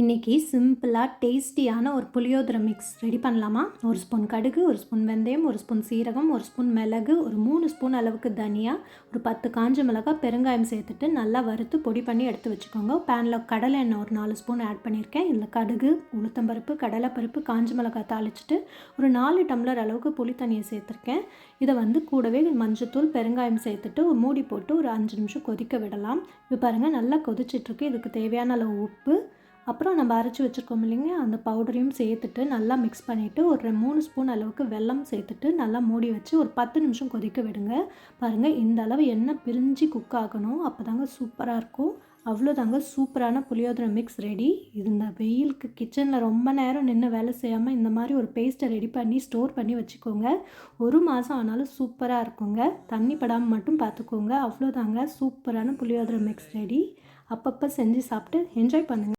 இன்றைக்கி சிம்பிளாக டேஸ்டியான ஒரு புளியோதரை மிக்ஸ் ரெடி பண்ணலாமா? ஒரு ஸ்பூன் கடுகு, ஒரு ஸ்பூன் வெந்தயம், ஒரு ஸ்பூன் சீரகம், ஒரு ஸ்பூன் மிளகு, ஒரு 3 ஸ்பூன் அளவுக்கு தனியா, ஒரு 10 காஞ்ச மிளகாய், பெருங்காயம் சேர்த்துட்டு நல்லா வறுத்து பொடி பண்ணி எடுத்து வச்சுக்கோங்க. பேனில் கடலை எண்ணெய் ஒரு 4 ஸ்பூன் ஆட் பண்ணியிருக்கேன். இதில் கடுகு, உளுத்தம்பருப்பு, கடலைப்பருப்பு, காஞ்ச மிளகாய் தாளிச்சிட்டு ஒரு 4 டம்ளர் அளவுக்கு புளி தண்ணியை சேர்த்துருக்கேன். இதை கூடவே மஞ்சத்தூள், பெருங்காயம் சேர்த்துட்டு ஒரு மூடி போட்டு ஒரு 5 நிமிஷம் கொதிக்க விடலாம். இப்போ பாருங்கள், நல்லா கொதிச்சிட்ருக்கு. இதுக்கு தேவையான அளவு உப்பு, அப்புறம் நம்ம அரைச்சி வச்சுருக்கோம் இல்லைங்க, அந்த பவுடரையும் சேர்த்துட்டு நல்லா மிக்ஸ் பண்ணிவிட்டு ஒரு 3 ஸ்பூன் அளவுக்கு வெல்லம் சேர்த்துட்டு நல்லா மூடி வச்சு ஒரு 10 நிமிஷம் கொதிக்க விடுங்க. பாருங்கள், இந்த அளவு எண்ணெய் பிரிஞ்சு குக் ஆகணும். அப்போ தாங்க சூப்பராக இருக்கும். அவ்வளோதாங்க, சூப்பரான புளியோதரை மிக்ஸ் ரெடி. இது இந்த வெயிலுக்கு கிச்சனில் ரொம்ப நேரம் நின்று வேலை செய்யாமல் இந்த மாதிரி ஒரு பேஸ்ட்டை ரெடி பண்ணி ஸ்டோர் பண்ணி வச்சுக்கோங்க. 1 மாதம் ஆனாலும் சூப்பராக இருக்குங்க. தண்ணி படாமல் மட்டும் பார்த்துக்கோங்க. அவ்வளோதாங்க, சூப்பரான புளியோதரை மிக்ஸ் ரெடி. அப்பப்போ செஞ்சு சாப்பிட்டு என்ஜாய் பண்ணுங்கள்.